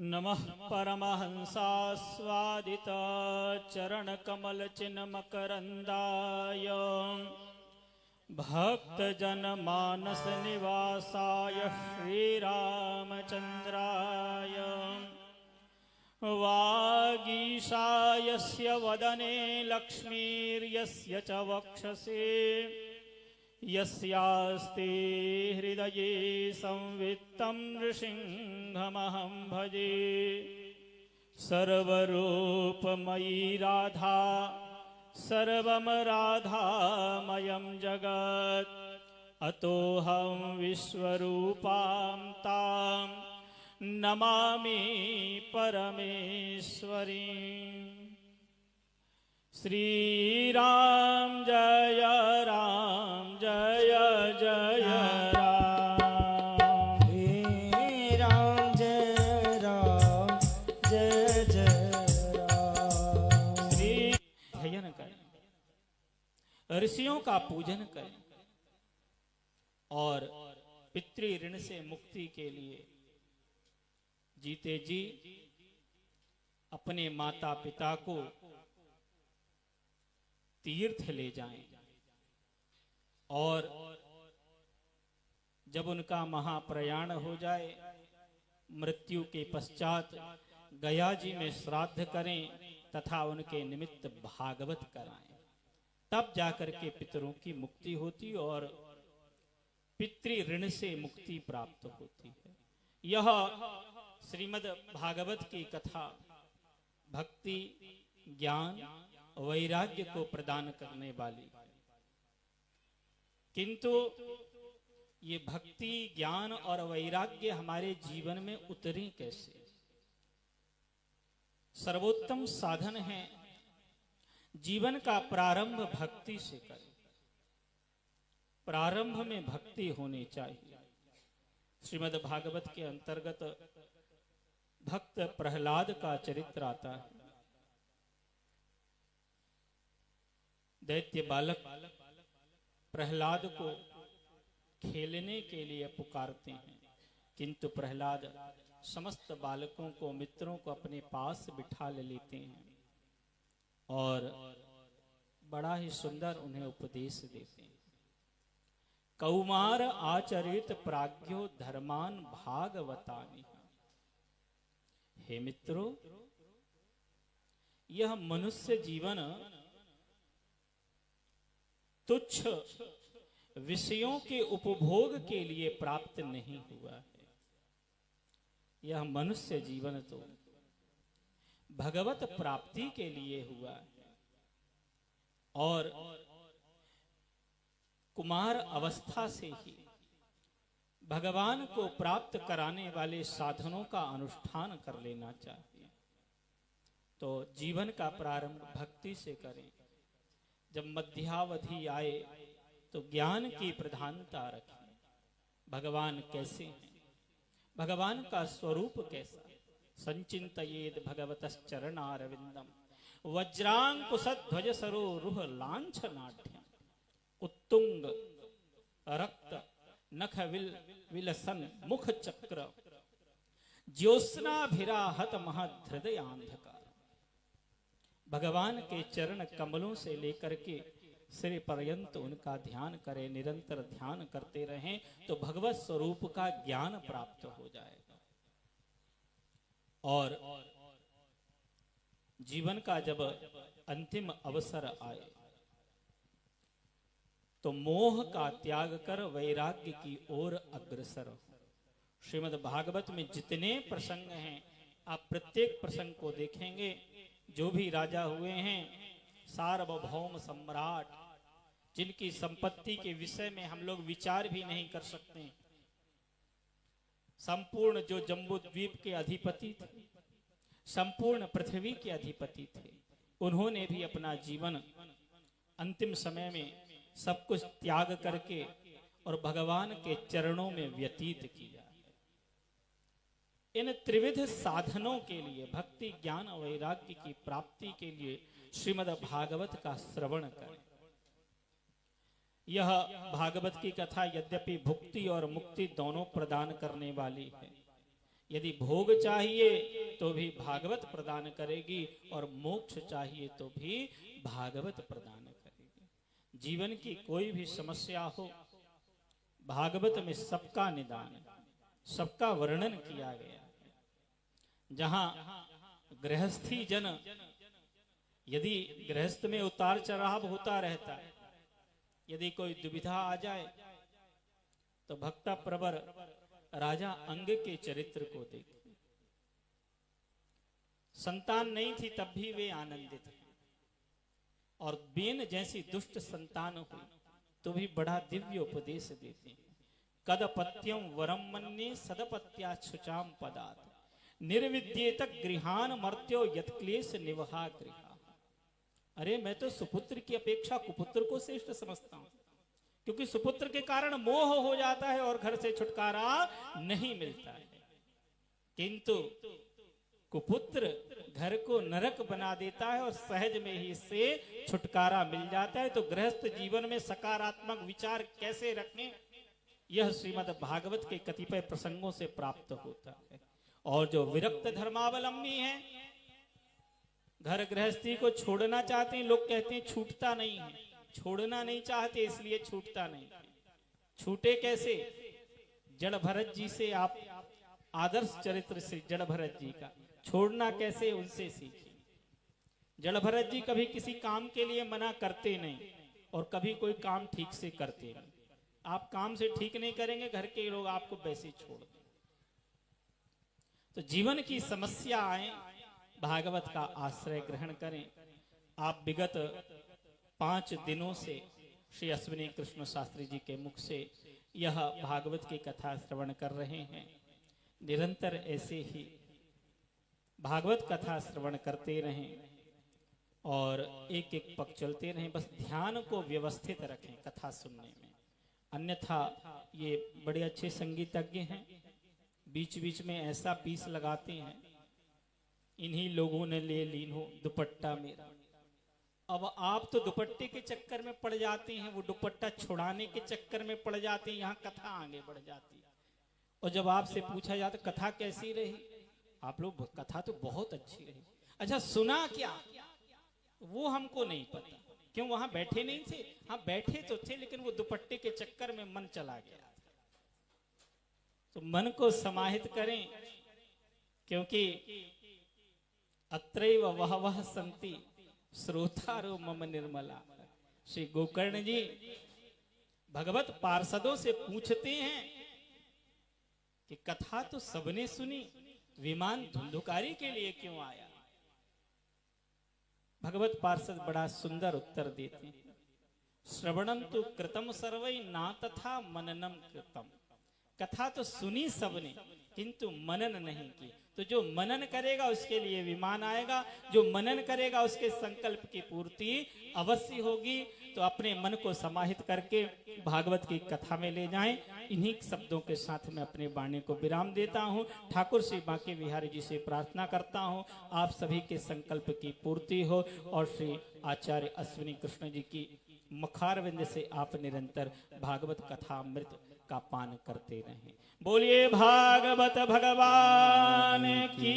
नमः परमहंसास्वादित चरणकमलचिन्मकरन्दाय भक्तजनमानस निवासाय श्रीरामचन्द्राय वागीशायस्य वदने लक्ष्मीर्यस्य च वक्षसि यस्यास्ति हृदये संवित्तं नृसिंहमहं भजे। सर्वरूपमयी राधा सर्वं राधामयं जगत् अतोऽहं विश्वरूपां तां नमामि परमेश्वरीं। श्री राम जय राम जय जय राम। हे राम जय राम जय जय राम। श्री ध्ययन करें, ऋषियों का पूजन करें और पितृ ऋण से मुक्ति के लिए जीते जी अपने माता पिता को तीर्थ ले जाएं और जब उनका महाप्रयाण हो जाए मृत्यु के पश्चात गया जी में श्राद्ध करें तथा उनके निमित्त भागवत कराएं, तब जाकर के पितरों की मुक्ति होती और पितृ ऋण से मुक्ति प्राप्त होती है। यह श्रीमद् भागवत की कथा भक्ति ज्ञान वैराग्य को प्रदान करने वाली, किंतु ये भक्ति ज्ञान और वैराग्य हमारे जीवन में उतरे कैसे? सर्वोत्तम साधन है जीवन का प्रारंभ भक्ति से करें। प्रारंभ में भक्ति होनी चाहिए। श्रीमद् भागवत के अंतर्गत भक्त प्रहलाद का चरित्र आता है। दैत्य बालक प्रहलाद को खेलने के लिए पुकारते हैं, किंतु प्रहलाद समस्त बालकों को मित्रों को अपने पास बिठा लेते हैं और बड़ा ही सुंदर उन्हें उपदेश देते हैं। कौमार आचरित प्राज्ञो धर्मान भागवतानि। हे मित्रों, यह मनुष्य जीवन तुच्छ विषयों के उपभोग के लिए प्राप्त नहीं हुआ है। यह मनुष्य जीवन तो भगवत प्राप्ति के लिए हुआ है और कुमार अवस्था से ही भगवान को प्राप्त कराने वाले साधनों का अनुष्ठान कर लेना चाहिए। तो जीवन का प्रारंभ भक्ति से करें। जब मध्यावधि आए तो ज्ञान की प्रधानता रखें। भगवान कैसे हैं, भगवान का स्वरूप कैसा? संचिंतयेद भगवतश्चरणारविंदम वज्रांकुशध्वज सरोरुह लांछनाढ्यम उत्तुंग रक्त नख विलसन मुख चक्र ज्योत्स्नाभिराहत महधृदयांधकार। भगवान के चरण कमलों से लेकर के सिर पर्यंत उनका ध्यान करें, निरंतर ध्यान करते रहें तो भगवत स्वरूप का ज्ञान प्राप्त हो जाएगा। और जीवन का जब अंतिम अवसर आए तो मोह का त्याग कर वैराग्य की ओर अग्रसर हो। श्रीमद् भागवत में जितने प्रसंग हैं आप प्रत्येक प्रसंग को देखेंगे। जो भी राजा हुए हैं सार्वभौम सम्राट, जिनकी संपत्ति के विषय में हम लोग विचार भी नहीं कर सकते, संपूर्ण जो जम्बूद्वीप के अधिपति थे, संपूर्ण पृथ्वी के अधिपति थे, उन्होंने भी अपना जीवन अंतिम समय में सब कुछ त्याग करके और भगवान के चरणों में व्यतीत किया। इन त्रिविध साधनों के लिए भक्ति ज्ञान और वैराग्य की प्राप्ति के लिए श्रीमद् भागवत का श्रवण करें। यह भागवत की कथा यद्यपि भुक्ति और मुक्ति दोनों प्रदान करने वाली है, यदि भोग चाहिए तो भी भागवत प्रदान करेगी, और मोक्ष चाहिए तो भी भागवत प्रदान करेगी। जीवन की कोई भी समस्या हो, भागवत में सबका निदान, सबका वर्णन किया गया है। जहां गृहस्थी जन, यदि गृहस्थ में उतार चढ़ाव होता रहता है, यदि कोई दुविधा आ जाए तो भक्ता प्रवर राजा अंग के चरित्र को देखे। संतान नहीं थी तब भी वे आनंदित थे, और बेन जैसी दुष्ट संतान हुई तो भी बड़ा दिव्य उपदेश देते हैं। कदपत्यम वरम मन्ये सदपत्याच्छुचाम पदात् निर्विद्येत गृहान मर्त्यो यत्क्लेश निवहा गृहा। अरे मैं तो सुपुत्र की अपेक्षा कुपुत्र को श्रेष्ठ समझता हूं, क्योंकि सुपुत्र के कारण मोह हो जाता है और घर से छुटकारा नहीं मिलता है, किंतु कुपुत्र घर को नरक बना देता है और सहज में ही इससे छुटकारा मिल जाता है। तो गृहस्थ जीवन में सकारात्मक विचार कैसे रखें, यह श्रीमद् भागवत के कतिपय प्रसंगों से प्राप्त होता है। और जो विरक्त धर्मावलंबी हैं, घर गृहस्थी को छोड़ना चाहते हैं, लोग कहते हैं छूटता नहीं है, छोड़ना नहीं चाहते इसलिए छूटता नहीं। छूटे कैसे? जड़ भरत जी से आप आदर्श चरित्र से जड़ भरत जी का छोड़ना कैसे, उनसे सीखिए। जड़ भरत जी कभी किसी काम के लिए मना करते नहीं, और कभी कोई काम ठीक से करते नहीं। आप काम से ठीक नहीं करेंगे, घर के लोग आपको वैसे छोड़ देंगे। तो जीवन की समस्या आए, भागवत का आश्रय ग्रहण करें। आप विगत 5 दिनों से श्री अश्विनी कृष्ण शास्त्री जी के मुख से यह भागवत की कथा श्रवण कर रहे हैं। निरंतर ऐसे ही भागवत कथा श्रवण करते रहें और एक एक पग चलते रहें। बस ध्यान को व्यवस्थित रखें कथा सुनने में, अन्यथा ये बड़े अच्छे संगीतज्ञ हैं, बीच बीच में ऐसा पीस लगाते हैं, इन्हीं लोगों ने ले लीन हो दुपट्टा मेरा। अब आप तो दुपट्टे के चक्कर में पड़ जाते हैं, वो दुपट्टा छुड़ाने के चक्कर में पड़ जाते हैं, यहाँ कथा आगे बढ़ जाती है। और जब आपसे पूछा जाता कथा कैसी रही, आप लोग कथा तो बहुत अच्छी रही। अच्छा सुना क्या? वो हमको नहीं पता, क्यों वहां बैठे नहीं थे? हाँ बैठे तो थे, लेकिन वो दुपट्टे के चक्कर में मन चला गया। तो मन को समाहित करें, क्योंकि अत्रैव वह संति श्रोतारो मम निर्मला। श्री गोकर्ण जी भगवत पार्षदों से पूछते हैं कि कथा तो सबने सुनी, विमान धुंधुकारी के लिए क्यों आया? भगवत पार्षद बड़ा सुंदर उत्तर देते हैं, श्रवणम तो कृतम सर्वै ना तथा मननम कृतम। कथा तो सुनी सबने, किंतु मनन नहीं की। तो जो मनन करेगा उसके लिए विमान आएगा, जो मनन करेगा उसके संकल्प की पूर्ति अवश्य होगी। तो अपने मन को समाहित करके भागवत की कथा में ले जाएं। इन्हीं शब्दों के साथ मैं अपने वाणी को विराम देता हूं। ठाकुर श्री बांके बिहारी जी से प्रार्थना करता हूं आप सभी के संकल्प की पूर्ति हो, और श्री आचार्य अश्विनी कृष्ण जी की मुखारविंद से आप निरंतर भागवत कथा अमृत का पान करते रहें। बोलिए भागवत भगवान की।